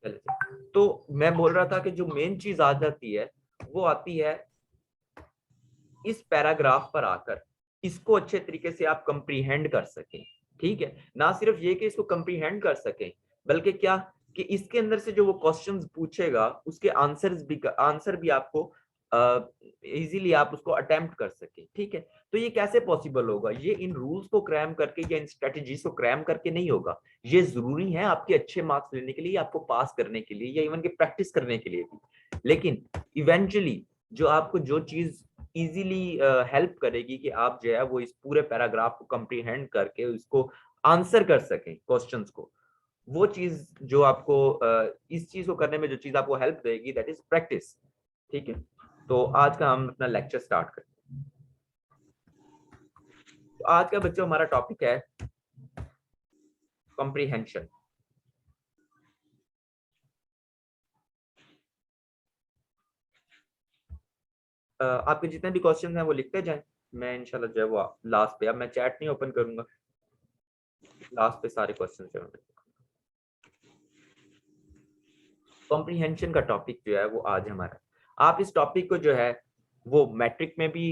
चलिए, तो मैं बोल रहा था कि जो मेन चीज आ जाती है वो आती है इस पैराग्राफ पर आकर इसको अच्छे तरीके से आप कंप्रीहेंड कर सकें। ठीक है, ना सिर्फ ये कि इसको कंप्रीहेंड कर सकें, बल्कि क्या कि इसके अंदर से जो वो क्वेश्चंस पूछेगा उसके आंसर भी आपको इजीली आप उसको अटेम्प्ट कर सके। ठीक है, तो ये कैसे पॉसिबल होगा? ये इन रूल्स को क्रैम करके या इन स्ट्रेटजीज को क्रैम करके नहीं होगा। ये जरूरी है आपके अच्छे मार्क्स लेने के लिए, आपको पास करने के लिए, या इवन की प्रैक्टिस करने के लिए भी। लेकिन इवेंचुअली जो आपको जो चीज इजीली हेल्प करेगी कि आप जो है वो इस पूरे पैराग्राफ को कंप्रीहेंड करके उसको आंसर कर सकें क्वेश्चंस को, वो चीज जो आपको इस चीज को करने में जो चीज आपको हेल्प देगी दैट इज प्रैक्टिस। ठीक है, तो आज का हम अपना लेक्चर स्टार्ट करते हैं। तो आज का बच्चों हमारा टॉपिक है कॉम्प्रीहेंशन। आपके जितने भी क्वेश्चन हैं वो लिखते जाएं, मैं इंशाल्लाह जो है वो लास्ट पे, अब मैं चैट नहीं ओपन करूंगा, लास्ट पे सारे क्वेश्चन जो है। कॉम्प्रीहेंशन का टॉपिक जो है वो आज हमारा, आप इस टॉपिक को जो है वो मैट्रिक में भी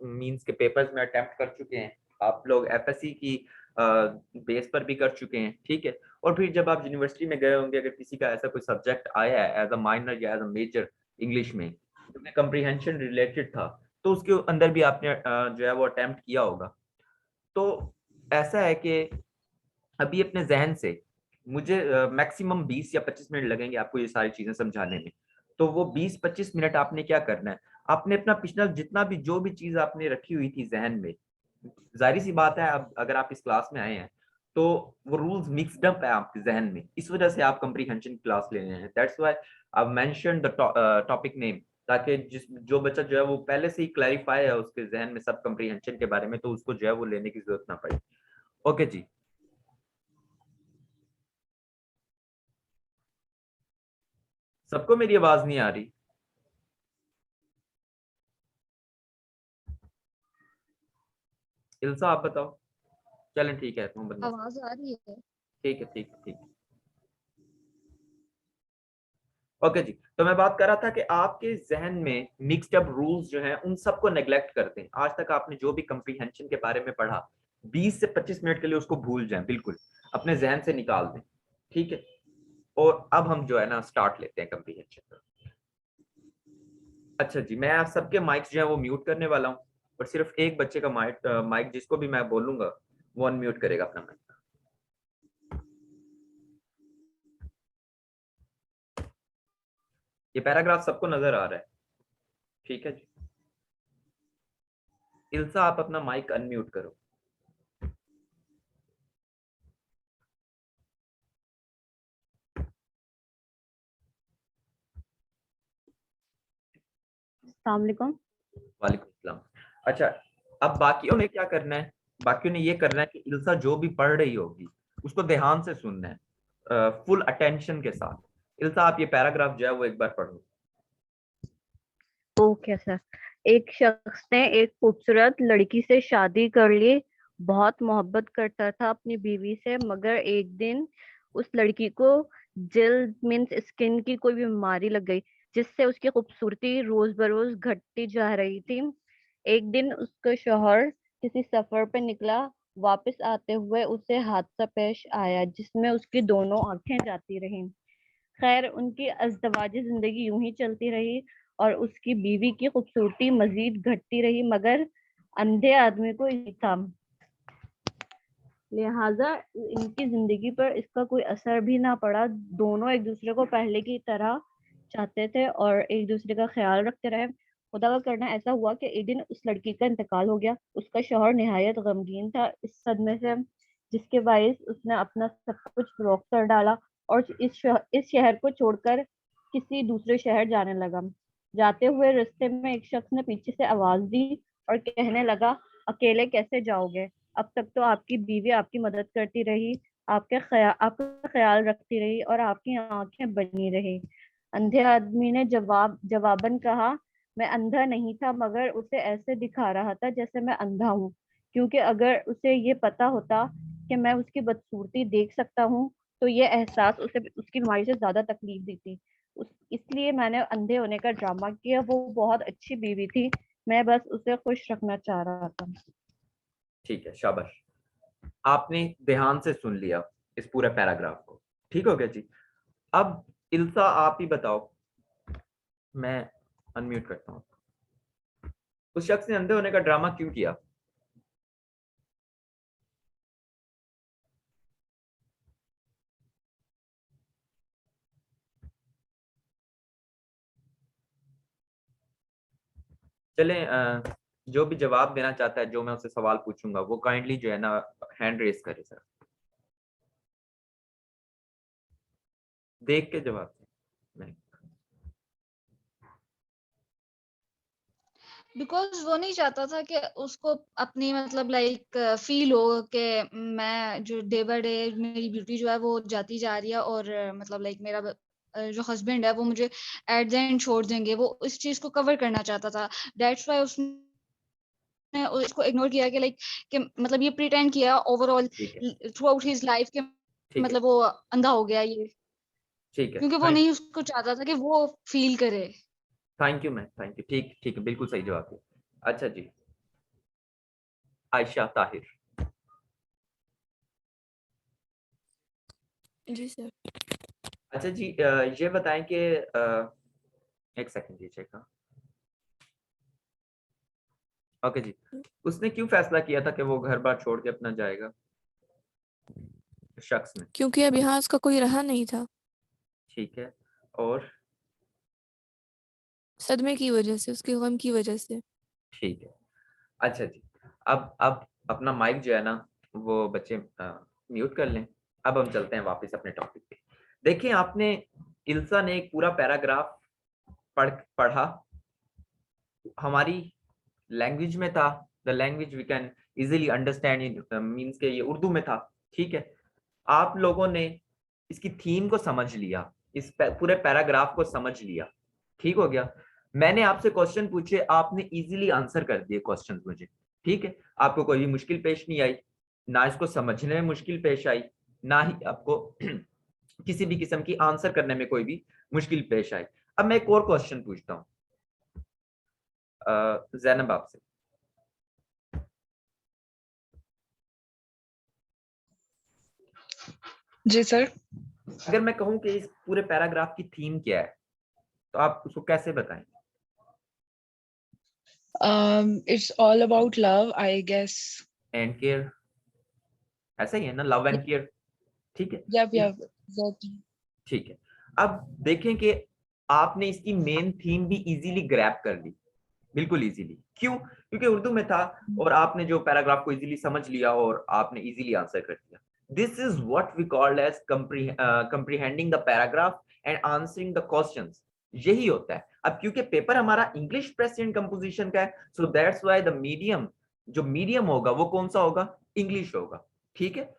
मींस के पेपर्स में अटेम्प्ट कर चुके हैं, आप लोग एफएससी की बेस पर भी कर चुके हैं। ठीक है, और फिर जब आप यूनिवर्सिटी में गए होंगे, अगर किसी का ऐसा कोई सब्जेक्ट आया है एज अ माइनर या एज अ मेजर इंग्लिश में जो कॉम्प्रीहेंशन रिलेटेड था, तो उसके अंदर भी आपने जो है वो अटेम्प्ट किया होगा। तो ऐसा है कि अभी अपने जहन से मुझे मैक्सिमम 20 या 25 मिनट लगेंगे आपको ये सारी चीजें समझाने में। तो वो 20-25 मिनट आपने क्या करना है, आपने अपना पिछला जितना भी जो भी चीज आपने रखी हुई थी जहन में, जाहिर सी बात है अब अगर आप इस क्लास में आए हैं तो वो रूल्स मिक्सड अप है आपके जहन में, इस वजह से आप कंप्रीहेंशन क्लास ले रहे हैं। That's why I mention the topic name, ताकि जिस जो बच्चा जो है वो पहले से ही क्लैरिफाई है उसके जहन में सब कंप्रीहेंशन के बारे में, तो उसको जो है वो लेने की जरूरत ना पड़े। ओके जी, सबको मेरी आवाज नहीं आ रही? इल्सा आप बताओ। चलें ठीक है, मोहम्मद मौसम। आवाज आ रही है। ठीक है, ठीक है, ठीक है। ओके जी, तो मैं बात कर रहा था कि आपके जहन में मिक्स्ड अप रूल्स जो हैं उन सबको नेग्लेक्ट करते हैं। आज तक आपने जो भी कंप्रीहेंशन के बारे में पढ़ा, 20 से 25 मिनट के लिए उसको भूल जाएं, बिल्कुल अपने जहन से निकाल दें। ठीक है, और अब हम जो है ना स्टार्ट लेते हैं कंप्रीहेंशन। अच्छा जी, मैं आप सबके माइक्स जो है वो म्यूट करने वाला हूँ, और सिर्फ एक बच्चे का माइक माइक जिसको भी मैं बोलूंगा वो अनम्यूट करेगा अपना माइक। ये पैराग्राफ सबको नजर आ रहा है? ठीक है जी, इल्सा आप अपना माइक अनम्यूट करो। अस्सलाम वालेकुम। वालेकुम सलाम। अच्छा, अब बाकियों ने क्या करना है, बाकियों ने ये करना है कि इल्सा जो भी पढ़ रही होगी उसको ध्यान से सुनना है, फुल अटेंशन के साथ। इल्सा आप ये पैराग्राफ जो है वो एक बार पढ़ो। Okay sir. एक शख्स ने एक खूबसूरत लड़की से शादी कर ली। बहुत मोहब्बत करता था अपनी बीवी से, मगर एक दिन उस लड़की को जल्द मीन्स स्किन की कोई बीमारी लग गई, जिससे उसकी खूबसूरती रोज बरोज घटती जा रही थी। एक दिन उसका शौहर किसी सफर पे निकला। वापस आते हुए उसे हादसा पेश आया जिसमें उसकी दोनों आंखें जाती रहीं। खैर, उनकी अज़दवाजी जिंदगी यूं ही चलती रही और उसकी बीवी की खूबसूरती मजीद घटती रही, मगर अंधे आदमी को ये था, लिहाजा इनकी जिंदगी पर इसका कोई असर भी ना पड़ा। दोनों एक दूसरे को पहले की तरह चाहते थे और एक दूसरे का ख्याल रखते रहे। खुदा का करना ऐसा हुआ कि एक दिन उस लड़की का इंतकाल हो गया। उसका शौहर निहायत गमगीन था इस सदमे से, जिसके बायस उसने अपना सब कुछ फरोख्त कर डाला और इस शहर को छोड़कर किसी दूसरे शहर जाने लगा। जाते हुए रास्ते में एक शख्स ने पीछे से आवाज दी और कहने लगा, अकेले कैसे जाओगे? अब तक तो आपकी बीवी आपकी मदद करती रही, आपका ख्याल रखती रही और आपकी आंखें बनी रही। अंधे आदमी ने जवाबन कहा, मैं अंधा नहीं था, मगर उसे ऐसे दिखा रहा था जैसे मैं अंधा हूँ, क्योंकि अगर उसे ये पता होता कि मैं उसकी बदसूरती देख सकता हूँ तो ये एहसास उसे उसकी बीमारी से ज्यादा तकलीफ दी थी। इसलिए मैंने अंधे होने का ड्रामा किया। वो बहुत अच्छी बीवी थी, मैं बस उसे खुश रखना चाह रहा था। ठीक है, शाबाश। आपने ध्यान से सुन लिया इस पूरे पैराग्राफ को। ठीक हो गया जी। अब इल्सा आप ही बताओ, मैं अनम्यूट करता हूँ। उस शख्स ने अंधे होने का ड्रामा क्यों किया? चलें, जो भी जवाब देना चाहता है, जो मैं उससे सवाल पूछूंगा, वो काइंडली जो है ना हैंड रेस करे सर, देख के जवाब दें। नहीं, बिकॉज वो नहीं चाहता था कि उसको अपनी मतलब लाइक फील हो कि मैं जो डे बाय डे मेरी ब्यूटी जो है वो जाती जा रही है, और मतलब लाइक मेरा जो हस्बैंड है वो मुझे एट द एंड छोड़ देंगे। वो इस चीज को कवर करना चाहता था। दैट्स व्हाई उसने उसको इग्नोर किया कि लाइक कि मतलब ये प्रिटेंड किया ओवरऑल ठीक है, थ्रू आउट हिज लाइफ के ठीक है, मतलब वो अंधा हो गया ये, ठीक है। क्योंकि वो नहीं उसको चाहता था कि वो फील करे। Thank you ma'am, thank you. ठीक, ठीक है, बिल्कुल सही जवाब दिया। अच्छा जी, आयशा ताहिर। जी सर। अच्छा जी, ये बताएं कि एक सेकंड दीजिएगा। ओके जी, उसने क्यों फैसला किया था कि वो घर बार छोड़ के अपना जाएगा, शख्स ने? क्योंकि अब यहाँ उसका कोई रहा नहीं था, ठीक है, और? सदमे की वजह से, उसके गम की वजह से। ठीक है। अच्छा जी, अब अपना माइक जो है ना वो बच्चे म्यूट कर लें। अब हम चलते हैं वापस अपने टॉपिक पे। देखिए, आपने, इल्सा ने एक पूरा पैराग्राफ पढ़ा, हमारी लैंग्वेज में था, the language we can easily understand in, means के ये उर्दू में था। ठीक है, आप लोगों ने इसकी थीम को समझ लिया, इस पूरे पैराग्राफ को समझ लिया। ठीक हो गया। मैंने आपसे क्वेश्चन पूछे, आपने इजीली आंसर कर दिए क्वेश्चन मुझे। ठीक है, आपको कोई भी मुश्किल पेश नहीं आई, ना इसको समझने में मुश्किल पेश आई, ना ही आपको किसी भी किस्म की आंसर करने में कोई भी मुश्किल पेश आई। अब मैं एक और क्वेश्चन पूछता हूँ जैनब आपसे। जी सर। अगर मैं कहूं कि इस पूरे पैराग्राफ की थीम क्या है, तो आप उसको कैसे बताएंगे? It's all about love, I guess. And care, ऐसा ही है ना, लव एंड केयर। ठीक है, Yep, exactly. ठीक है। अब देखें कि आपने इसकी मेन थीम भी इजीली ग्रैब कर ली, बिल्कुल इजीली। क्यों? क्योंकि उर्दू में था और आपने जो पैराग्राफ को इजीली समझ लिया और आपने इजीली आंसर कर दिया। This is what we called as comprehending the paragraph and answering the questions. यही होता है। अब क्योंकि पेपर हमारा इंग्लिश प्रेजेंट कंपोजिशन का है, so that's why the medium, जो मीडियम होगा वो कौन सा होगा? इंग्लिश होगा। ठीक है,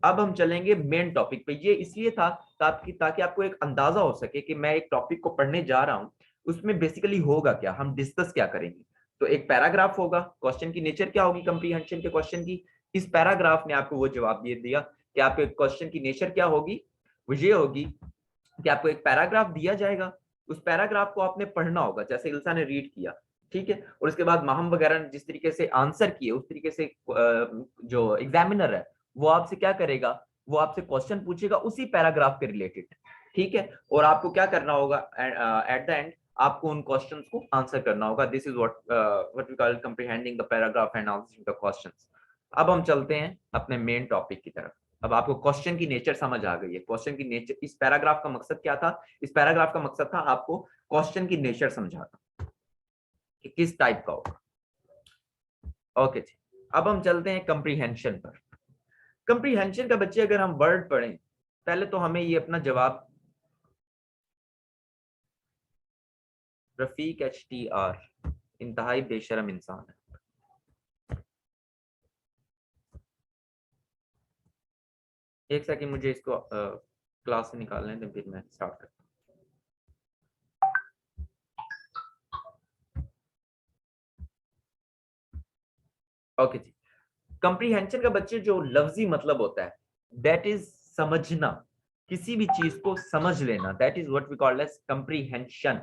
अब हम चलेंगे मेन टॉपिक पे। ये इसलिए था ताकि आपको एक अंदाजा हो सके कि मैं एक टॉपिक को पढ़ने जा रहा हूं, उसमें बेसिकली होगा क्या, हम डिस्कस क्या करेंगे। तो एक पैराग्राफ होगा, क्वेश्चन की नेचर क्या होगी कंप्रीहेंशन के क्वेश्चन की? इस पैराग्राफ ने आपको वो जवाब दे दिया कि आपके क्वेश्चन की नेचर क्या होगी। वो ये होगी कि आपको एक पैराग्राफ दिया जाएगा, उस पैराग्राफ को आपने पढ़ना होगा जैसे इल्सा ने रीड किया। ठीक है, और उसके बाद माहम वगैरह ने जिस तरीके से आंसर किए, उस तरीके से जो एग्जामिनर है वो आपसे क्या करेगा, वो आपसे क्वेश्चन पूछेगा उसी पैराग्राफ के रिलेटेड। ठीक है, और आपको क्या करना होगा एट द एंड, आपको उन क्वेश्चंस को आंसर करना होगा। This is what we call comprehending the paragraph and answering the questions. अब हम चलते हैं अपने मेन टॉपिक की तरफ। अब आपको क्वेश्चन की नेचर समझ आ गई है। क्वेश्चन की नेचर, इस पैराग्राफ का मकसद क्या था? इस पैराग्राफ का मकसद था आपको क्वेश्चन की नेचर समझाना कि किस टाइप का होगा। ओके जी, अब हम चलते हैं कंप्रीहेंशन पर। कंप्रीहेंशन का बच्चे अगर हम वर्ड पढ़ें, पहले तो हमें ये अपना जवाब, रफीक HTR इंतहाई बेशरम इंसान है। एक सेकंड, मुझे इसको क्लास से निकालने दें, फिर मैं स्टार्ट करता हूँ। ओके जी, कंप्रीहेंशन का बच्चे जो लफ्जी मतलब होता है, दैट इज समझना, किसी भी चीज को समझ लेना, that is what we call as comprehension,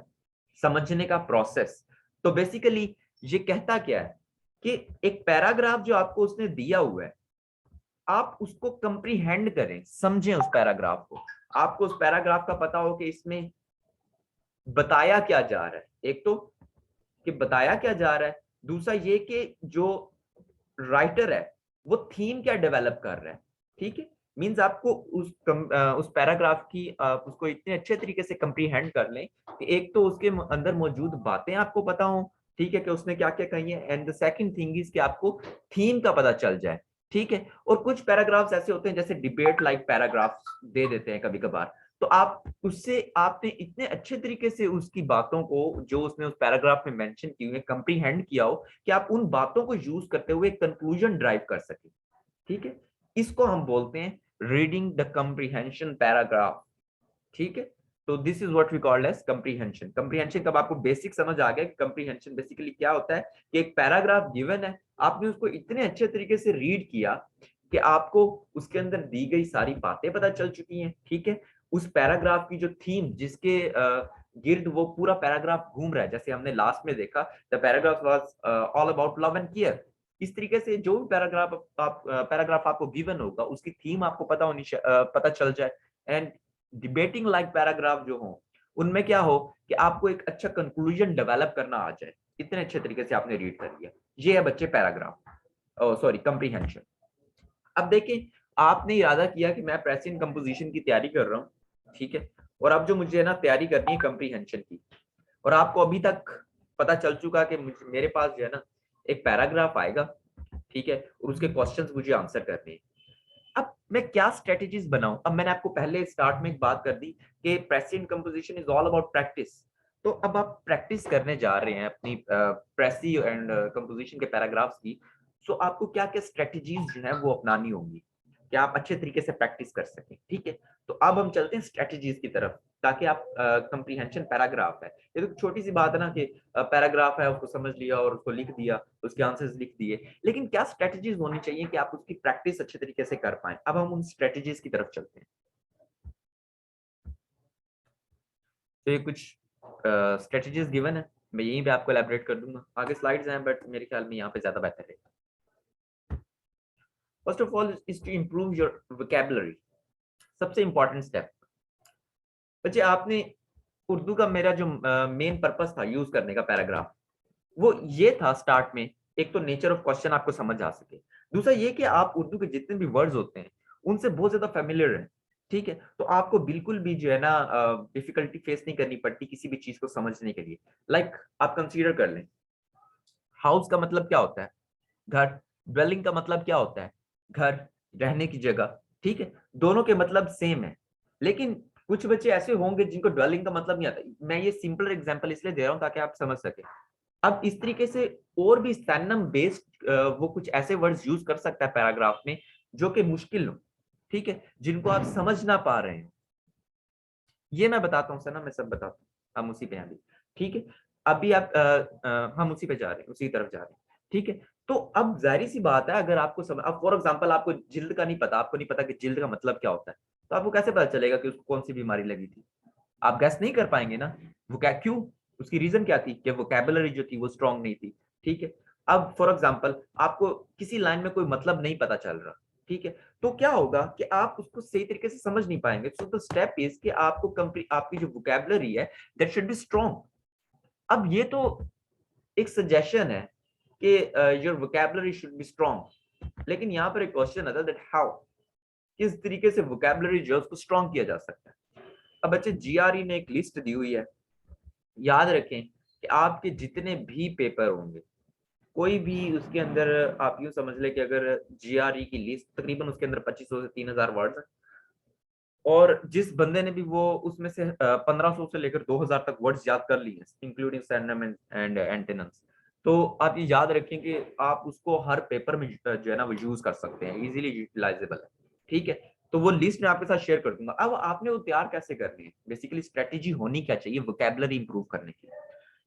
समझने का प्रोसेस। तो बेसिकली ये कहता क्या है कि एक पैराग्राफ जो आपको उसने दिया हुआ है, आप उसको कंप्रीहेंड करें, समझें उस पैराग्राफ को। आपको उस पैराग्राफ का पता हो कि इसमें बताया क्या जा रहा है, एक तो कि बताया क्या जा रहा है, दूसरा ये कि जो राइटर है वो थीम क्या डेवलप कर रहा है। ठीक है, मींस आपको उस पैराग्राफ की आप उसको इतने अच्छे तरीके से कंप्रीहेंड कर लें कि एक तो उसके अंदर मौजूद बातें आपको पता हो, ठीक है, कि उसने क्या क्या कही है, and the second thing is कि आपको थीम का पता चल जाए। ठीक है, और कुछ पैराग्राफ्स ऐसे होते हैं जैसे डिबेट लाइक पैराग्राफ्स दे देते हैं कभी कभार, तो आप उससे आपने इतने अच्छे तरीके से उसकी बातों को जो उसने उस पैराग्राफ में मेंशन की हुई है कंप्रीहेंड किया हो कि आप उन बातों को यूज करते हुए कंक्लूजन ड्राइव कर सके। ठीक है, इसको हम बोलते हैं रीडिंग द कंप्रीहेंशन पैराग्राफ। ठीक है, तो this is what we called as comprehension. Comprehension कब आपको बेसिक समझ आ गया कि कंप्रीहेंशन बेसिकली क्या होता है, कि एक पैराग्राफ गिवन है, आपने उसको इतने अच्छे तरीके से रीड किया कि आपको उसके अंदर दी गई सारी बातें पता चल चुकी हैं। ठीक है, उस पैराग्राफ की जो थीम जिसके गिर्द वो पूरा पैराग्राफ घूम रहा है, जैसे हमने लास्ट में देखा the paragraph was all about love and care. इस तरीके से जो भी पैराग्राफ आपको गिवन होगा उसकी थीम आपको पता चल जाए, एंड डिबेटिंग लाइक पैराग्राफ जो हो उनमें क्या हो कि आपको एक अच्छा कंक्लूजन डेवलप करना आ जाए, इतने अच्छे तरीके से आपने रीड कर लिया। ये है बच्चे पैराग्राफ, सॉरी कंप्रीहेंशन। अब देखें, आपने इरादा किया कि मैं प्रेसिंग कंपोजिशन की तैयारी कर रहा हूँ, ठीक है, और अब जो मुझे ना तैयारी करनी है कंप्रीहेंशन की, और आपको अभी तक पता चल चुका कि मेरे पास जो है ना एक पैराग्राफ आएगा, ठीक है, और उसके क्वेश्चंस मुझे आंसर करने हैं। अब मैं क्या स्ट्रेटेजीज बनाऊं? अब मैंने आपको पहले स्टार्ट में एक बात कर दी कि pressing composition is all about practice. तो अब आप प्रैक्टिस करने जा रहे हैं अपनी प्रेसी एंड कंपोजिशन के पैराग्राफ्स की, सो आपको क्या क्या स्ट्रेटेजीज जो है वो अपनानी होंगी कि आप अच्छे तरीके से प्रैक्टिस कर सकें। ठीक है, तो अब हम चलते हैं स्ट्रेटेजीज की तरफ, ताकि आप कंप्रीहेंशन पैराग्राफ है, ये तो छोटी सी बात है ना कि पैराग्राफ है उसको समझ लिया और उसको लिख दिया, उसके आंसर्स लिख दिए, लेकिन क्या स्ट्रेटेजीज होनी चाहिए कि आप उसकी प्रैक्टिस अच्छे तरीके से कर पाए। अब हम उन स्ट्रेटेजीज की तरफ चलते हैं। तो ये कुछ स्ट्रेटेजीज गिवन है, मैं यहीं पे आपको एलैबोरेट कर दूंगा, आगे स्लाइड्स हैं बट मेरे ख्याल में यहाँ पे ज्यादा बेहतर है। First of all is to improve your vocabulary, सबसे इंपॉर्टेंट स्टेप। बच्चे आपने उर्दू का मेरा जो मेन पर्पस था यूज करने का पैराग्राफ, वो ये था स्टार्ट में, एक तो नेचर ऑफ क्वेश्चन आपको समझ आ सके, दूसरा ये कि आप उर्दू के जितने भी वर्ड्स होते हैं उनसे बहुत ज्यादा फेमिलियर हैं। ठीक है, तो आपको बिल्कुल भी जो है ना डिफिकल्टी फेस नहीं करनी पड़ती किसी भी चीज को समझने के लिए। लाइक आप कंसीडर कर लें, हाउस का मतलब क्या होता है? घर। ड्वेलिंग का मतलब क्या होता है? घर, रहने की जगह। ठीक है, दोनों के मतलब सेम है, लेकिन कुछ बच्चे ऐसे होंगे जिनको ड्वेलिंग का मतलब नहीं आता। मैं ये सिंपल एग्जांपल इसलिए दे रहा हूं ताकि आप समझ सके। अब इस तरीके से और भी सैनम बेस्ड वो कुछ ऐसे वर्ड्स यूज कर सकता है पैराग्राफ में जो कि मुश्किल हो, ठीक है, जिनको आप समझ ना पा रहे हैं। ये मैं बताता हूँ सना, मैं सब बताता हूँ, हम उसी पे अभी। ठीक है, अभी आप हम उसी पे जा रहे हैं, उसी तरफ जा रहे हैं। ठीक है, तो अब जाहिर सी बात है, अगर आपको समझ, अब फॉर एग्जांपल आपको जिल्द का नहीं पता, आपको नहीं पता कि जिल्द का मतलब क्या होता है, तो आपको कैसे पता चलेगा कि उसको कौन सी बीमारी लगी थी? आप गैस नहीं कर पाएंगे ना। वो क्या, क्यों? उसकी रीजन क्या थी कि वोकैबुलरी जो थी वो स्ट्रांग नहीं थी। ठीक है, अब फॉर एग्जांपल आपको किसी लाइन में कोई मतलब नहीं पता चल रहा, ठीक है, तो क्या होगा कि आप उसको सही तरीके से समझ नहीं पाएंगे। सो द स्टेप इज कि आपको आपकी जो वोकैबुलरी है दैट शुड बी स्ट्रांग। अब ये तो एक सजेशन है कि your vocabulary should be strong, लेकिन यहाँ पर एक क्वेश्चन आता है दैट हाउ, किस तरीके से वोकैबुलरी जो है उसको स्ट्रांग किया जा सकता है। अब बच्चे जीआरई ने एक लिस्ट दी हुई है, याद रखें कि आपके जितने भी पेपर होंगे, कोई भी उसके अंदर आप यूं समझ ले कि अगर जीआरई की लिस्ट तकरीबन उसके अंदर 2500 से 3000 वर्ड्स है, और जिस बंदे ने भी वो उसमें से 1500 से लेकर 2000 तक वर्ड्स याद कर लिए इंक्लूडिंग सिनोनिम एंड एंटोनिम्स, तो आप ये याद रखें कि आप उसको हर पेपर में जो है ना वो यूज कर सकते हैं, इजीली यूटिलाइजेबल है। ठीक है, तो वो लिस्ट मैं आपके साथ शेयर कर दूंगा। अब आपने वो तैयार कैसे करनी है, बेसिकली स्ट्रेटेजी होनी क्या चाहिए वोकैबुलरी इंप्रूव करने की।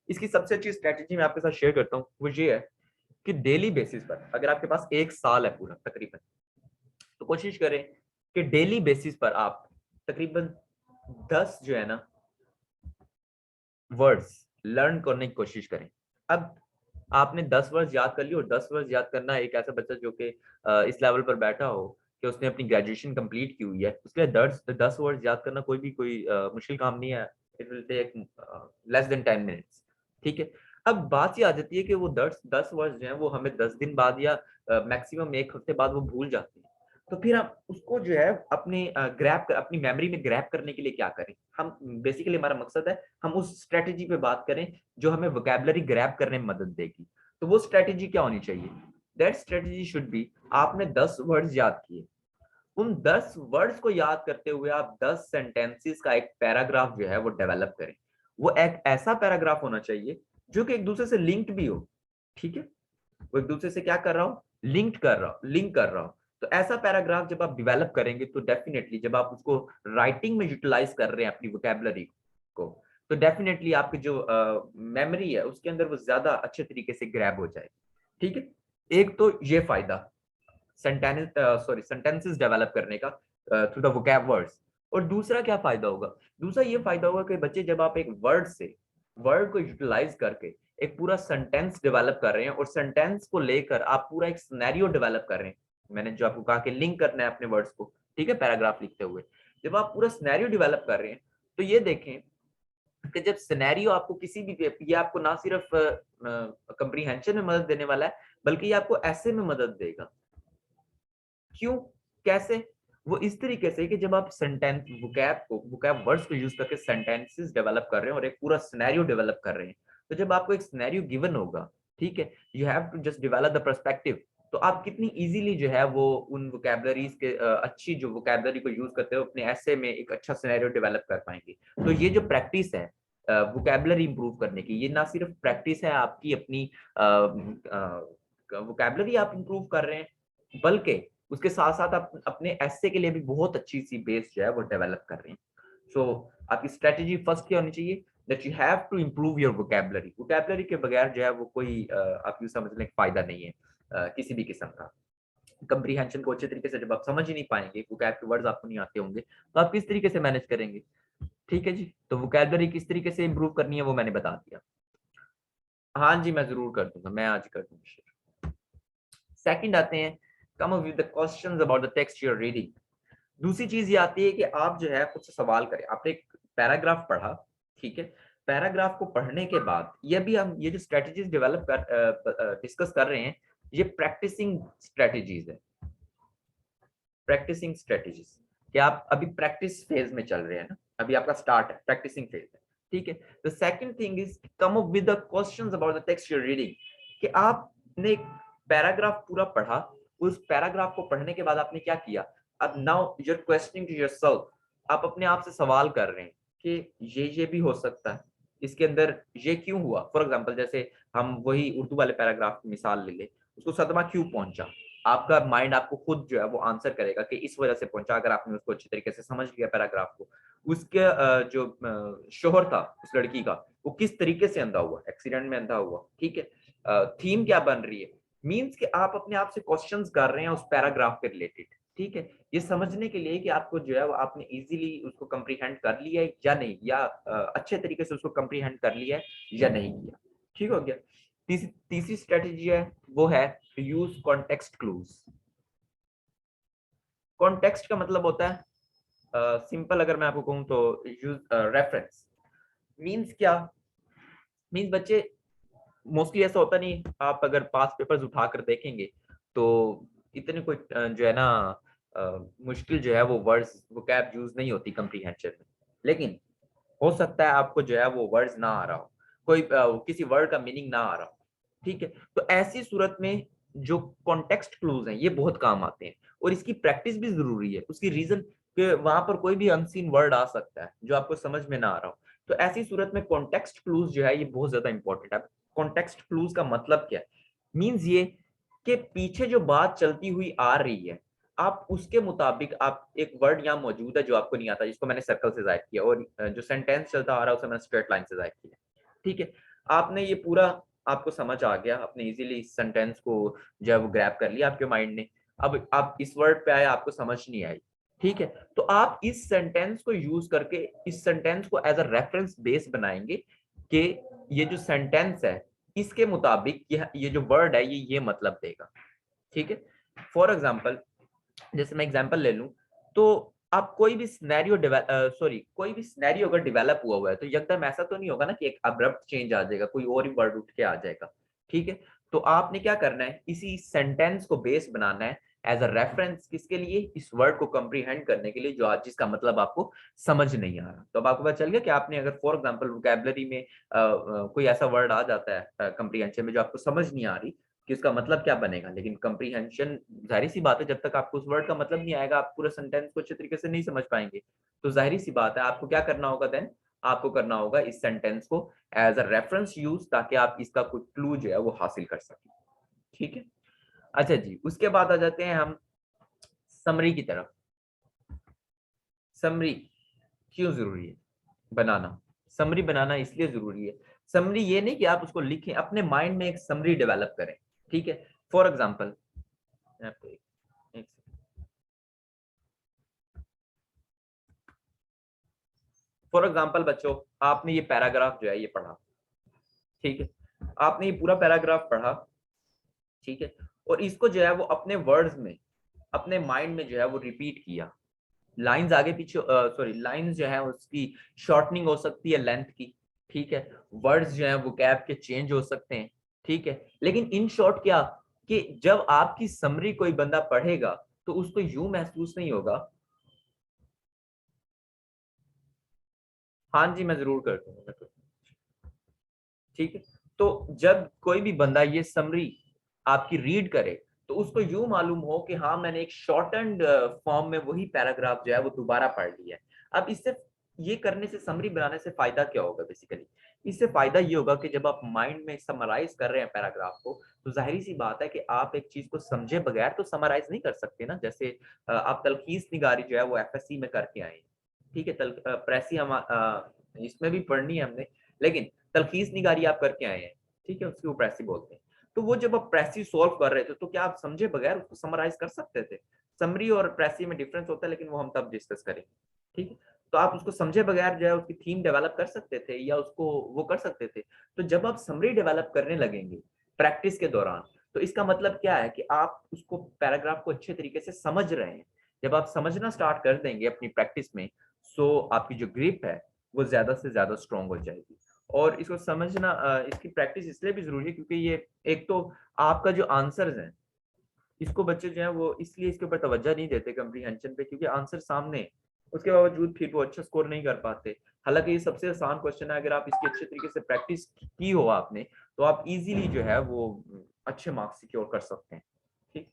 इसकी सबसे अच्छी स्ट्रेटेजी मैं आपके साथ शेयर करता हूँ, वो ये है कि डेली बेसिस पर, अगर आपके पास एक साल है पूरा तकरीबन, तो कोशिश करें कि डेली बेसिस पर आप तकरीबन 10 जो है ना वर्ड्स लर्न करने की कोशिश करें। अब आपने 10 वर्ड्स याद कर लिए, और 10 वर्ड्स याद करना एक ऐसा बच्चा जो कि इस लेवल पर बैठा हो कि उसने अपनी ग्रेजुएशन कंप्लीट की हुई है, उसके लिए 10 वर्ड्स याद करना कोई मुश्किल काम नहीं है। It will take less than 10 minutes. ठीक है, अब बात ये आ जाती है कि वो 10 वर्ड्स जो हैं वो हमें 10 दिन बाद या मैक्सिमम 1 हफ्ते बाद वो भूल जाते हैं। तो फिर आप उसको जो है अपने अपनी मेमोरी में ग्रैब करने के लिए क्या करें? हम बेसिकली हमारा मकसद है हम उस स्ट्रेटजी पे बात करें जो हमें वोकैबुलरी ग्रैब करने में मदद देगी। तो वो स्ट्रेटजी क्या होनी चाहिए? दैट स्ट्रेटजी शुड बी, आपने 10 वर्ड्स याद किए, उन 10 वर्ड्स को याद करते हुए आप 10 सेंटेंसेस का एक पैराग्राफ जो है वो डेवलप करें। वो एक ऐसा पैराग्राफ होना चाहिए जो कि एक दूसरे से लिंक्ड भी हो। ठीक है, वो एक दूसरे से क्या कर रहा हूं, लिंक कर रहा हूं। तो ऐसा पैराग्राफ जब आप डेवलप करेंगे तो डेफिनेटली जब आप उसको राइटिंग में यूटिलाइज कर रहे हैं अपनी वोकैबुलरी को, तो डेफिनेटली आपकी जो मेमोरी है उसके अंदर वो ज्यादा अच्छे तरीके से ग्रैब हो जाएगी। ठीक है, एक तो ये फायदा सेंटेंसेस डेवलप करने का थ्रू द वोकैब वर्ड्स। और दूसरा क्या फायदा होगा? दूसरा ये फायदा होगा कि बच्चे जब आप एक वर्ड को यूटिलाइज करके एक पूरा सेंटेंस डेवलप कर रहे हैं, और सेंटेंस को लेकर आप पूरा एक सिनेरियो डेवलप कर रहे हैं, मैंने जो आपको कहा कि लिंक करना है अपने वर्ड्स को, ठीक है, पैराग्राफ लिखते हुए जब आप पूरा सिनेरियो डेवलप कर रहे हैं, तो ये देखें कि जब सिनेरियो आपको किसी भी ये आपको ना सिर्फ कंप्रीहेंशन में मदद देने वाला है, बल्कि ये आपको ऐसे में मदद देगा। क्यों, कैसे? वो इस तरीके से कि जब आप सेंटेंस वोकैब वर्ड्स को यूज करके सेंटेंसेस डेवलप कर रहे हैं और एक पूरा सिनेरियो डेवलप कर रहे हैं, तो जब आपको एक सिनेरियो गिवन होगा, ठीक है, you have to just develop the perspective, तो आप कितनी इजीली जो है वो उन वोकैबुलरीज के अच्छी जो वोकैबुलरी को यूज करते हो अपने ऐसे में एक अच्छा सिनेरियो डेवलप कर पाएंगे। तो ये जो प्रैक्टिस है वोकैबुलरी इंप्रूव करने की, ये ना सिर्फ प्रैक्टिस है आपकी अपनी वोकैबुलरी आप इंप्रूव कर रहे हैं, बल्कि उसके साथ साथ आप अपने एसे के लिए भी बहुत अच्छी सी बेस जो है वो डेवलप कर रहे हैं। सो आपकी स्ट्रेटजी फर्स्ट क्या होनी चाहिए? That you have to improve your vocabulary. Vocabulary के बगैर जो है वो कोई आप यूं समझ लें फायदा नहीं है किसी भी किस्म का। कंप्रीहेंशन को अच्छे तरीके से जब आप समझ ही नहीं पाएंगे, वोकैब के वर्ड्स आपको नहीं आते होंगे, तो आप किस तरीके से मैनेज करेंगे? ठीक है जी, तो वोकैबुलरी किस तरीके से इंप्रूव करनी है वो मैंने बता दिया। हाँ जी, मैं जरूर कर दूंगा, मैं आज कर दूंगा। सेकंड आते हैं, come up with the questions about the text you are reading. दूसरी चीज ये आती है कि आप जो है खुद से सवाल करें। आपने एक पैराग्राफ पढ़ा, ठीक है, पैराग्राफ को पढ़ने के बाद ये भी हम ये जो स्ट्रेटजीज डेवलप कर डिस्कस कर रहे हैं, ये प्रैक्टिसिंग स्ट्रेटजीज है। प्रैक्टिसिंग स्ट्रेटजीज कि आप अभी प्रैक्टिस फेज में चल रहे हैं ना, अभी आपका स्टार्ट है, प्रैक्टिसिंग फेज है, ठीक है। The second thing is come up with the questions about the text you are reading, कि आपने एक पैराग्राफ पूरा पढ़ा, उस पैराग्राफ को पढ़ने के बाद आपने क्या किया? अब now you are questioning to yourself, आप अपने आप से सवाल कर रहे हैं कि ये भी हो सकता है, इसके अंदर ये क्यों हुआ। फॉर एग्जांपल जैसे हम वही उर्दू वाले पैराग्राफ की मिसाल ले ले, उसको सदमा क्यों पहुंचा, आपका माइंड आपको खुद जो है वो आंसर करेगा कि इस वजह से पहुंचा। अगर आपने उसको अच्छी तरीके से समझ लिया पैराग्राफ को, उसके जो शोहर था उस लड़की का, वो किस तरीके से अंधा हुआ, एक्सीडेंट में अंधा हुआ, ठीक है, थीम क्या बन रही है, मींस कि आप अपने आप से क्वेश्चंस कर रहे हैं उस पैराग्राफ के रिलेटेड, ठीक है, ये समझने के लिए कि आपको जो है वो आपने इजीली उसको कंप्रीहेंड कर लिया है या नहीं, या अच्छे तरीके से उसको कंप्रीहेंड कर लिया है या नहीं किया। ठीक हो गया। तीसरी स्ट्रेटजी है वो है यूज कॉन्टेक्स्ट क्लूज। कॉन्टेक्स्ट का मतलब होता है सिंपल अगर मैं आपको कहूं तो यूज रेफरेंस। मींस क्या? मींस बच्चे मोस्टली ऐसा होता नहीं, आप अगर पास पेपर्स उठाकर देखेंगे तो इतने कोई जो है ना मुश्किल जो है वो वर्ड्स वोकैब यूज नहीं होती कंप्रीहेंशन में, लेकिन हो सकता है आपको जो है वो वर्ड्स ना आ रहा हो, कोई किसी वर्ड का मीनिंग ना आ रहा हो, ठीक है। तो ऐसी सूरत में जो कॉन्टेक्स्ट क्लूज हैं ये बहुत काम आते हैं, और इसकी प्रैक्टिस भी जरूरी है। उसकी रीजन कि वहां पर कोई भी अनसीन वर्ड आ सकता है जो आपको समझ में ना आ रहा हो, तो ऐसी सूरत में कॉन्टेक्स्ट क्लूज जो है ये बहुत ज्यादा इंपॉर्टेंट है। कॉन्टेक्स्ट क्लूज का मतलब क्या है? मींस ये कि पीछे जो बात चलती हुई आ रही है, आप उसके मुताबिक, आप एक वर्ड यहाँ मौजूद है जो आपको नहीं आता, जिसको मैंने सर्कल से जाहिर किया, और जो सेंटेंस चलता आ रहा है उसे मैंने स्ट्रेट लाइन से जाहिर किया, ठीक है। आपने ये पूरा आपको समझ आ गया, आपने इजीली सेंटेंस को जो है वो ग्रैब कर लिया आपके माइंड ने। अब आप इस वर्ड पे आए, आपको समझ नहीं आई, ठीक है, तो आप इस सेंटेंस को यूज करके इस सेंटेंस को एज अ रेफरेंस बेस बनाएंगे कि ये जो सेंटेंस है इसके मुताबिक ये जो वर्ड है ये मतलब देगा। ठीक है, फॉर एग्जाम्पल जैसे मैं एग्जाम्पल ले लूं, तो आप कोई भी कोई भी सिनेरियो अगर डेवलप हुआ है तो एकदम ऐसा तो नहीं होगा ना कि एक अब्रप्ट चेंज आ जाएगा, कोई और ही वर्ड उठ के आ जाएगा। ठीक है, तो आपने क्या करना है, इसी सेंटेंस को बेस बनाना है एज अ रेफरेंस, किसके लिए, इस वर्ड को कंप्रीहेंड करने के लिए जो आज जिसका मतलब आपको समझ नहीं आ रहा। तो अब आपको पता चल गया कि आपने अगर फॉर एग्जाम्पल वोकैबुलरी में कोई ऐसा वर्ड आ जाता है कंप्रीहेंशन में जो आपको समझ नहीं आ रही कि उसका मतलब क्या बनेगा, लेकिन कंप्रीहेंशन जाहिर सी बात है जब तक आपको उस वर्ड का मतलब नहीं आएगा आप पूरा सेंटेंस को अच्छे तरीके से नहीं समझ पाएंगे। तो जाहिर सी बात है आपको क्या करना होगा, देन आपको करना होगा इस सेंटेंस को एज अ रेफरेंस यूज, ताकि आप इसका कोई क्लू जो है वो हासिल कर सकें। ठीक है, अच्छा जी, उसके बाद आ जाते हैं हम समरी की तरफ। समरी क्यों जरूरी है बनाना? समरी बनाना इसलिए जरूरी है, समरी ये नहीं कि आप उसको लिखें, अपने माइंड में एक समरी डेवलप करें। ठीक है, फॉर एग्जाम्पल बच्चों, आपने ये पैराग्राफ जो है ये पढ़ा। ठीक है, आपने ये पूरा पैराग्राफ पढ़ा। ठीक है, और इसको जो है वो अपने वर्ड्स में अपने माइंड में जो है वो रिपीट किया। लाइंस आगे पीछे लाइंस जो है उसकी शॉर्टनिंग हो सकती है लेंथ की। ठीक है, वर्ड्स जो है वो कैब के चेंज हो सकते हैं। ठीक है, लेकिन इन शॉर्ट क्या कि जब आपकी समरी कोई बंदा पढ़ेगा तो उसको यूं महसूस नहीं होगा। हाँ जी, मैं जरूर कर दूंगा। ठीक है, तो जब कोई भी बंदा ये समरी आपकी रीड करे तो उसको यूं मालूम हो कि हाँ मैंने एक शॉर्टेंड फॉर्म में वही पैराग्राफ जो है वो दोबारा पढ़ लिया है। अब इससे ये करने से, समरी बनाने से फायदा क्या होगा? बेसिकली इससे फायदा ये होगा कि जब आप माइंड में समराइज कर रहे हैं पैराग्राफ को, तो जाहिर सी बात है कि आप एक चीज को समझे बगैर तो समराइज नहीं कर सकते ना। जैसे आप तलखीस निगारी जो है वो एफएससी में करके आए। ठीक है, प्रेसी हम इसमें भी पढ़नी है हमने, लेकिन तलखीस निगारी आप करके आए हैं। ठीक है, उसको प्रेसी बोलते हैं। तो वो जब आप प्रेसी सॉल्व कर रहे थे तो क्या आप समझे बगैर उसको समराइज कर सकते थे? समरी और प्रेसी में डिफरेंस होता है, लेकिन वो हम तब डिस्कस करेंगे। ठीक है, तो आप उसको समझे बगैर जो है उसकी थीम डेवलप कर सकते थे या उसको वो कर सकते थे। तो जब आप समरी डेवलप करने लगेंगे प्रैक्टिस के दौरान, तो इसका मतलब क्या है कि आप उसको पैराग्राफ को अच्छे तरीके से समझ रहे हैं। जब आप समझना स्टार्ट कर देंगे अपनी प्रैक्टिस में, सो आपकी जो ग्रिप है वो ज्यादा से ज्यादा स्ट्रॉन्ग हो जाएगी। और इसको समझना, इसकी प्रैक्टिस इसलिए भी जरूरी है क्योंकि ये एक तो आपका जो आंसर्स हैं इसको बच्चे जो है वो इसलिए इसके ऊपर तवज्जो नहीं देते कंप्रीहेंशन पे, क्योंकि आंसर सामने है, उसके बावजूद फिर वो अच्छा स्कोर नहीं कर पाते। हालांकि ये सबसे आसान क्वेश्चन है, अगर आप इसकी अच्छे तरीके से प्रैक्टिस की हो आपने, तो आप इजीली जो है वो अच्छे मार्क्स सिक्योर कर सकते हैं। ठीक,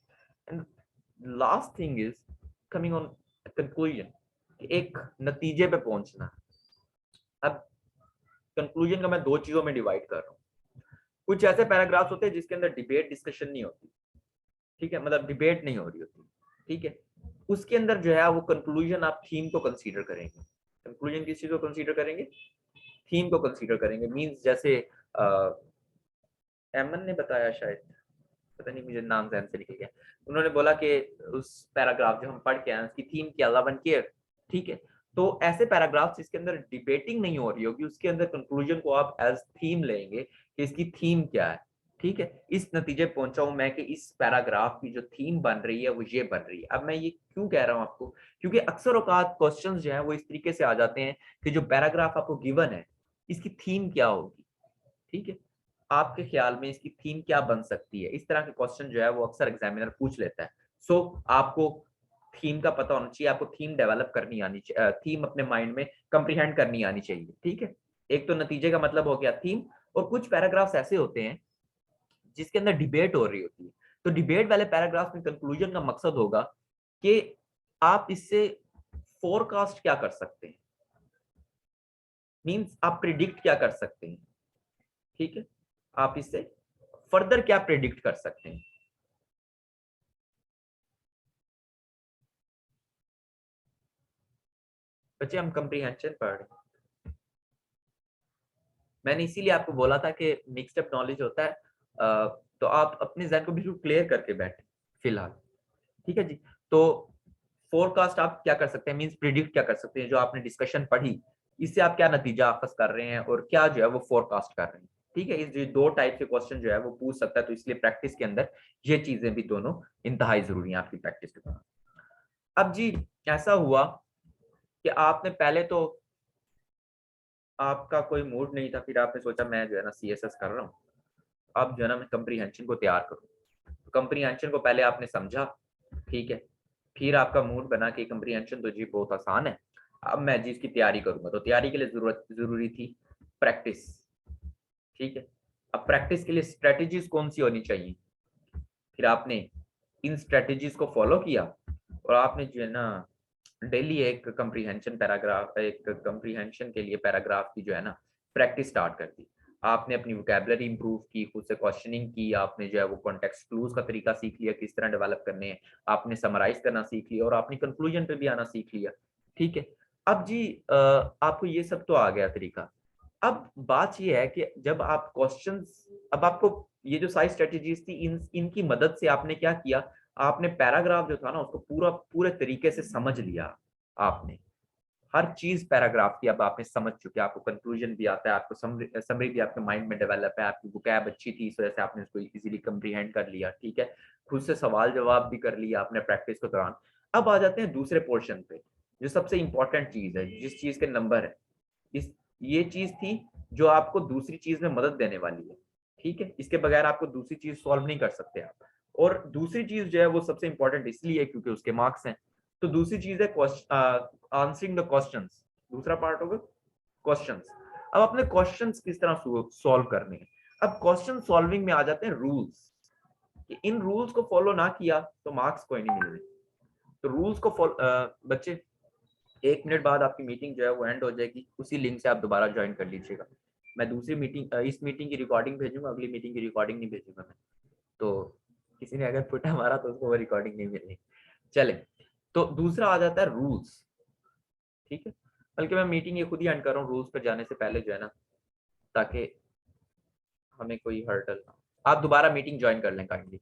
and last thing is coming on conclusion, एक नतीजे पे पहुंचना। अब कंक्लूजन का मैं दो चीजों में डिवाइड कर रहा हूँ। कुछ ऐसे पैराग्राफ्स होते हैं जिसके अंदर डिबेट डिस्कशन नहीं होती। ठीक है, मतलब डिबेट नहीं हो रही होती। ठीक है, उसके अंदर जो है वो कंक्लूजन आप थीम को कंसीडर करेंगे। कंक्लूजन किस चीज को कंसीडर करेंगे? थीम को कंसीडर करेंगे। मींस जैसे एमन ने बताया, शायद पता नहीं मुझे नाम ध्यान से निकल गया, उन्होंने बोला कि उस पैराग्राफ जो हम पढ़ के आए उसकी थीम क्या, लव एंड केयर। ठीक है, तो ऐसे पैराग्राफ्स जिसके अंदर डिबेटिंग नहीं हो रही होगी उसके अंदर कंक्लूजन को आप एज थीम लेंगे कि इसकी थीम क्या है। ठीक है, इस नतीजे पहुंचा हूं मैं कि इस पैराग्राफ की जो थीम बन रही है वो ये बन रही है। अब मैं ये क्यों कह रहा हूं आपको, क्योंकि अक्सर औकात क्वेश्चंस जो है वो इस तरीके से आ जाते हैं कि जो पैराग्राफ आपको गिवन है इसकी थीम क्या होगी। ठीक है, आपके ख्याल में इसकी थीम क्या बन सकती है? इस तरह के क्वेश्चन जो है वो अक्सर एग्जामिनर पूछ लेता है। सो आपको थीम का पता होना चाहिए, आपको थीम डेवलप करनी आनी चाहिए, थीम अपने माइंड में कंप्रीहेंड करनी आनी चाहिए। ठीक है, एक तो नतीजे का मतलब हो गया थीम, और कुछ पैराग्राफ्स ऐसे होते हैं जिसके अंदर डिबेट हो रही होती है। तो डिबेट वाले पैराग्राफ में कंक्लूजन का मकसद होगा कि आप इससे फोरकास्ट क्या कर सकते हैं, मींस आप प्रिडिक्ट क्या कर सकते हैं। ठीक है, आप इससे फर्दर क्या प्रेडिक्ट कर सकते हैं। बच्चे हम कंप्रीहेंशन पढ़ रहे हैं, मैंने इसीलिए आपको बोला था कि मिक्स्ड अप नॉलेज होता है। तो आप अपने जहन को बिल्कुल क्लियर करके बैठे फिलहाल। ठीक है जी, तो फोरकास्ट आप क्या कर सकते हैं, मींस प्रिडिक्ट क्या कर सकते हैं, जो आपने डिस्कशन पढ़ी इससे आप क्या नतीजा अखज़ कर रहे हैं और क्या जो है वो फोरकास्ट कर रहे हैं। ठीक है, इस दो टाइप के क्वेश्चन जो है वो पूछ सकता है, तो इसलिए प्रैक्टिस के अंदर ये चीजें भी दोनों इंतहाई जरूरी हैं आपकी प्रैक्टिस के दौरान। अब जी ऐसा हुआ कि आपने पहले तो आपका कोई मूड नहीं था, फिर आपने सोचा मैं जो है ना CSS कर रहा हूँ, अब जो है ना मैं कंप्रीहेंशन को तैयार करूँ। तो कंप्रीहेंशन को पहले आपने समझा, ठीक है, फिर आपका मूड बना कि कंप्रीहेंशन तो जी बहुत आसान है, अब मैं जी इसकी तैयारी करूंगा। तो तैयारी के लिए जरूरी थी प्रैक्टिस। ठीक है, अब प्रैक्टिस के लिए स्ट्रेटजीज कौन सी होनी चाहिए, फिर आपने इन स्ट्रेटजीज को फॉलो किया और आपने जो है ना डेली एक कंप्रीहेंशन पैराग्राफ, एक कंप्रीहेंशन के लिए पैराग्राफ की जो है ना प्रैक्टिस स्टार्ट कर दी। आपने अपनी वोकैबुलरी इंप्रूव की, खुद से क्वेश्चनिंग की, आपने जो है वो कॉन्टेक्स्ट क्लूज का तरीका सीख लिया, किस तरह डेवलप करने हैं, आपने समराइज करना सीख लिया और आपने कंक्लूजन पे भी आना सीख लिया। ठीक है, अब जी आपको ये सब तो आ गया तरीका। अब बात ये है कि जब आप क्वेश्चंस, अब आपको ये जो सारी स्ट्रेटजीज थी इनकी मदद से आपने क्या किया, आपने पैराग्राफ जो था ना उसको पूरे तरीके से समझ लिया। आपने हर चीज पैराग्राफ की अब आपने समझ चुके, आपको कंक्लूजन भी आता है, आपको समरी भी आपके माइंड में डेवलप है, आपकी वोकैब अच्छी थी, इस वजह से आपने उसको इजीली कंप्रीहेंड कर लिया। ठीक है, खुद से सवाल जवाब भी कर लिया आपने प्रैक्टिस के दौरान। अब आ जाते हैं दूसरे पोर्शन पे, जो सबसे इंपॉर्टेंट चीज है, जिस चीज के नंबर है, इस ये चीज थी जो आपको दूसरी चीज में मदद देने वाली है। ठीक है, इसके बगैर आपको दूसरी चीज सॉल्व नहीं कर सकते आप। और दूसरी चीज जो है वो सबसे इंपॉर्टेंट इसलिए क्योंकि उसके मार्क्स हैं। तो दूसरी चीज है आंसरिंग द क्वेश्चंस, दूसरा पार्ट होगा क्वेश्चंस। अब अपने क्वेश्चंस किस तरह सॉल्व करने हैं, अब क्वेश्चन सॉल्विंग में आ जाते हैं रूल्स, कि इन रूल्स को फॉलो ना किया तो मार्क्स कोई नहीं मिल रहे। तो रूल्स को बच्चे 1 मिनट बाद आपकी मीटिंग जो है वो एंड हो जाएगी, उसी लिंक से आप दोबारा ज्वाइन कर लीजिएगा। मैं दूसरी मीटिंग, इस मीटिंग की रिकॉर्डिंग भेजूंगा, अगली मीटिंग की रिकॉर्डिंग नहीं भेजूंगा मैं। तो किसी ने अगर फुटा मारा तो उसको वो रिकॉर्डिंग नहीं मिलनी। चले, तो दूसरा आ जाता है रूल्स। ठीक है, बल्कि मैं मीटिंग ये खुद ही एंड कर रहा हूँ रूल्स पर जाने से पहले जो है ना, ताकि हमें कोई हर्डल ना हो। आप दोबारा मीटिंग ज्वाइन कर लें काइंडली।